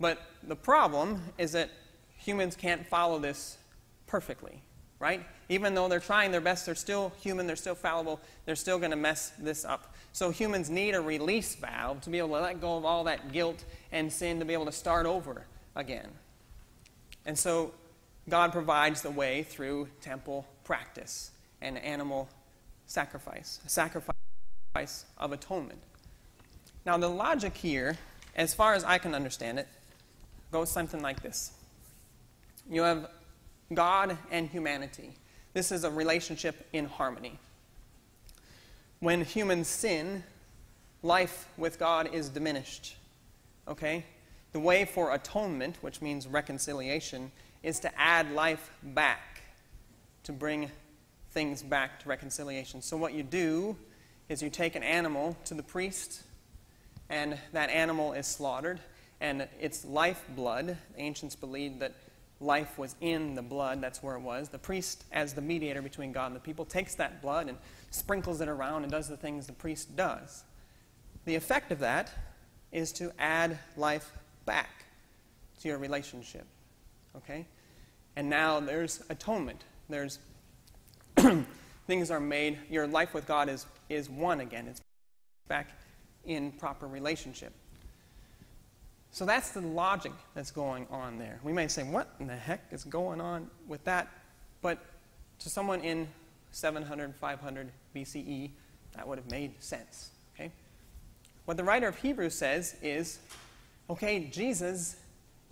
But the problem is that humans can't follow this perfectly, right? Even though they're trying their best, they're still human, they're still fallible, they're still going to mess this up. So humans need a release valve to be able to let go of all that guilt and sin to be able to start over again. And so God provides the way through temple practice and animal sacrifice, a sacrifice of atonement. Now the logic here, as far as I can understand it, goes something like this. You have God and humanity. This is a relationship in harmony. When humans sin, life with God is diminished. Okay? The way for atonement, which means reconciliation, is to add life back, to bring things back to reconciliation. So what you do is you take an animal to the priest, and that animal is slaughtered, and it's lifeblood. The ancients believed that life was in the blood. That's where it was. The priest, as the mediator between God and the people, takes that blood and sprinkles it around and does the things the priest does. The effect of that is to add life back to your relationship. Okay? And now there's atonement. There's things are made. Your life with God is one again. It's back in proper relationship. So that's the logic that's going on there. We may say, what in the heck is going on with that? But to someone in 700, 500 BCE, that would have made sense. Okay? What the writer of Hebrews says is, okay, Jesus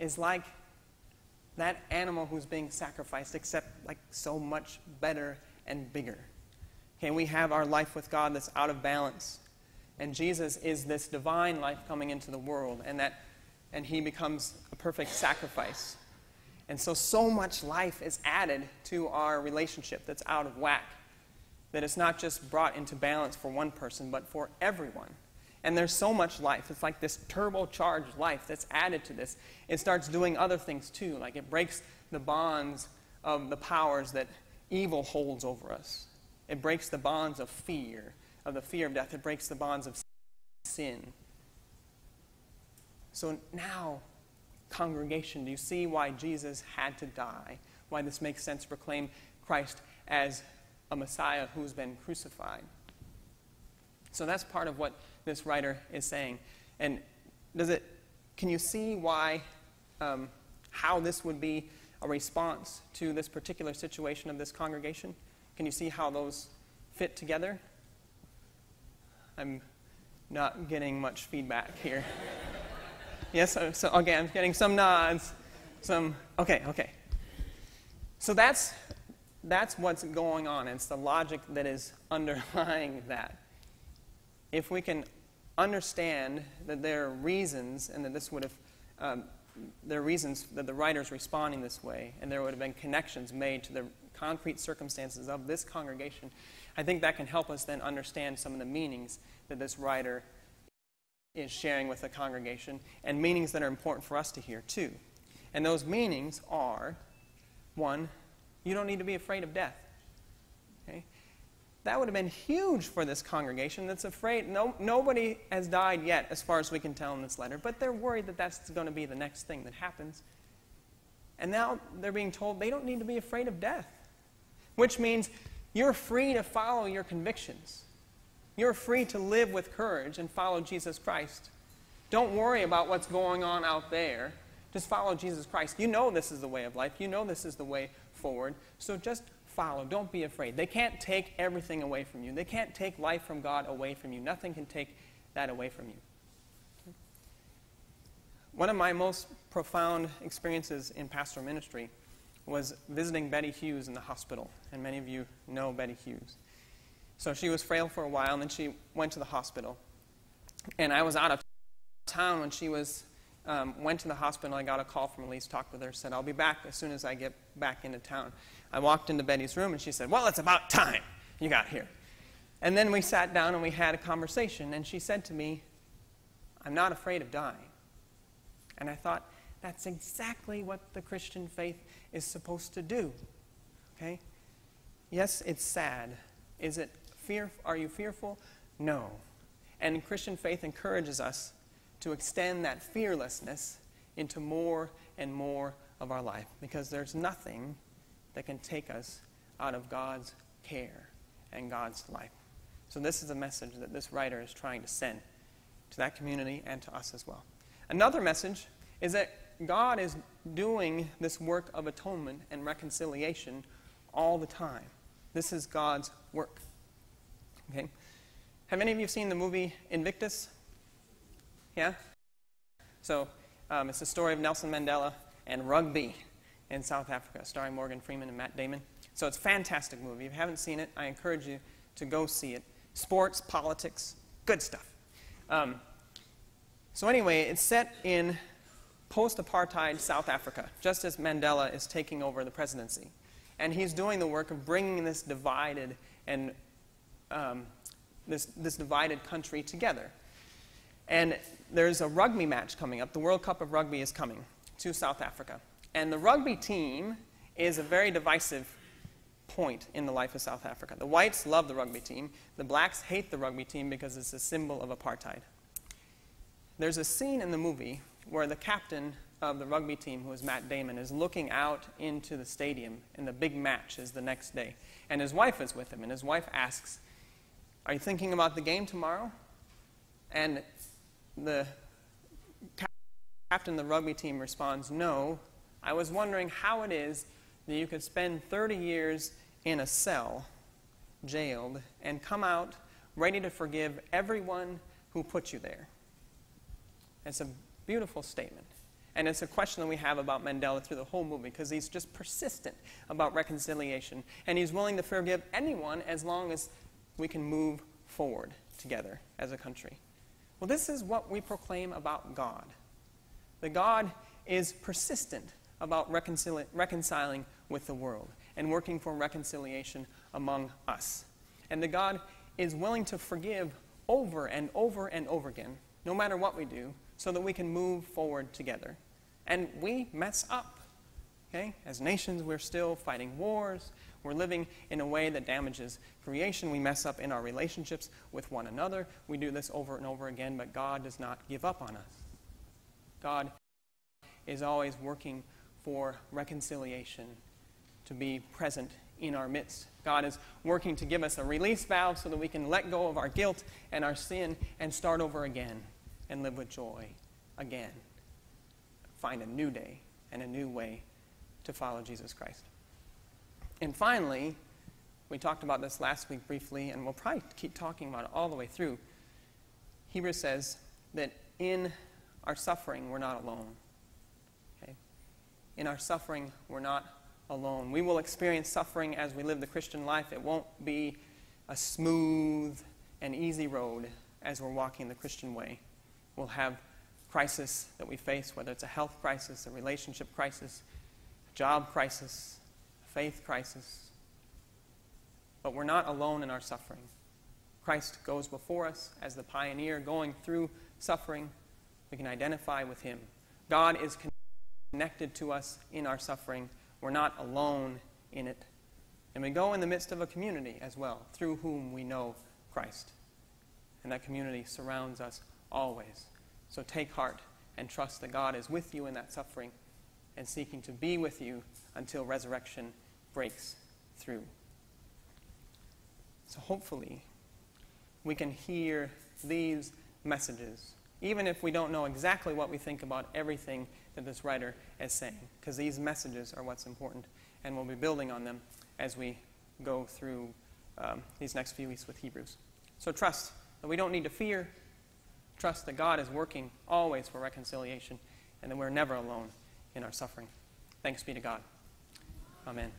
is like that animal who's being sacrificed, except like so much better and bigger. Okay, we have our life with God that's out of balance. And Jesus is this divine life coming into the world, and he becomes a perfect sacrifice. And so much life is added to our relationship that's out of whack, that it's not just brought into balance for one person, but for everyone. And there's so much life. It's like this turbocharged life that's added to this. It starts doing other things too, like it breaks the bonds of the powers that evil holds over us. It breaks the bonds of fear, of the fear of death. It breaks the bonds of sin. So now, congregation, do you see why Jesus had to die? Why this makes sense to proclaim Christ as a Messiah who's been crucified? So that's part of what this writer is saying. And can you see why, how this would be a response to this particular situation of this congregation? Can you see how those fit together? I'm not getting much feedback here. Yes, so okay, I'm getting some nods. Okay. So that's what's going on. It's the logic that is underlying that. If we can understand that there are reasons, and that this would have, there are reasons that the writer's responding this way, and there would have been connections made to the concrete circumstances of this congregation, I think that can help us then understand some of the meanings that this writer is sharing with the congregation, and meanings that are important for us to hear too. And those meanings are, one, you don't need to be afraid of death. Okay? That would have been huge for this congregation that's afraid. Nobody has died yet, as far as we can tell in this letter, but they're worried that that's going to be the next thing that happens. And now they're being told they don't need to be afraid of death, which means you're free to follow your convictions. You're free to live with courage and follow Jesus Christ. Don't worry about what's going on out there. Just follow Jesus Christ. You know this is the way of life. You know this is the way forward. So just follow. Don't be afraid. They can't take everything away from you. They can't take life from God away from you. Nothing can take that away from you. One of my most profound experiences in pastoral ministry was visiting Betty Hughes in the hospital. And many of you know Betty Hughes. So she was frail for a while, and then she went to the hospital. And I was out of town when she went to the hospital. I got a call from Elise, talked with her, said, I'll be back as soon as I get back into town. I walked into Betty's room, and she said, well, it's about time you got here. And then we sat down, and we had a conversation, and she said to me, I'm not afraid of dying. And I thought, that's exactly what the Christian faith is supposed to do. Okay? Yes, it's sad. Is it fear? Are you fearful? No. And Christian faith encourages us to extend that fearlessness into more and more of our life, because there's nothing that can take us out of God's care and God's life. So this is a message that this writer is trying to send to that community and to us as well. Another message is that God is doing this work of atonement and reconciliation all the time. This is God's work. Okay? Have any of you seen the movie Invictus? Yeah? So it's the story of Nelson Mandela and rugby in South Africa, starring Morgan Freeman and Matt Damon. So it's a fantastic movie. If you haven't seen it, I encourage you to go see it. Sports, politics, good stuff. So anyway, it's set in post-apartheid South Africa, just as Mandela is taking over the presidency. And he's doing the work of bringing this divided and this divided country together. And there's a rugby match coming up. The World Cup of Rugby is coming to South Africa. And the rugby team is a very divisive point in the life of South Africa. The whites love the rugby team. The blacks hate the rugby team because it's a symbol of apartheid. There's a scene in the movie where the captain of the rugby team, who is Matt Damon, is looking out into the stadium, and the big match is the next day. And his wife is with him, and his wife asks, "Are you thinking about the game tomorrow?" And the captain of the rugby team responds, "No, I was wondering how it is that you could spend 30 years in a cell, jailed, and come out ready to forgive everyone who put you there." It's a beautiful statement. And it's a question that we have about Mandela through the whole movie, because he's just persistent about reconciliation. And he's willing to forgive anyone as long as we can move forward together as a country. Well, this is what we proclaim about God. That God is persistent about reconciling with the world and working for reconciliation among us. And that God is willing to forgive over and over and over again, no matter what we do, so that we can move forward together. And we mess up. Okay? As nations, we're still fighting wars. We're living in a way that damages creation. We mess up in our relationships with one another. We do this over and over again, but God does not give up on us. God is always working for reconciliation to be present in our midst. God is working to give us a release valve so that we can let go of our guilt and our sin and start over again and live with joy again. Find a new day and a new way to follow Jesus Christ. And finally, we talked about this last week briefly, and we'll probably keep talking about it all the way through. Hebrews says that in our suffering, we're not alone. Okay? In our suffering, we're not alone. We will experience suffering as we live the Christian life. It won't be a smooth and easy road as we're walking the Christian way. We'll have crisis that we face, whether it's a health crisis, a relationship crisis, a job crisis, a faith crisis. But we're not alone in our suffering. Christ goes before us as the pioneer going through suffering. We can identify with him. God is connected to us in our suffering. We're not alone in it. And we go in the midst of a community as well, through whom we know Christ. And that community surrounds us always. So take heart and trust that God is with you in that suffering and seeking to be with you until resurrection breaks through. So hopefully we can hear these messages, even if we don't know exactly what we think about everything that this writer is saying, because these messages are what's important, and we'll be building on them as we go through these next few weeks with Hebrews. So trust that we don't need to fear. Trust that God is working always for reconciliation, and that we're never alone in our suffering. Thanks be to God. Amen.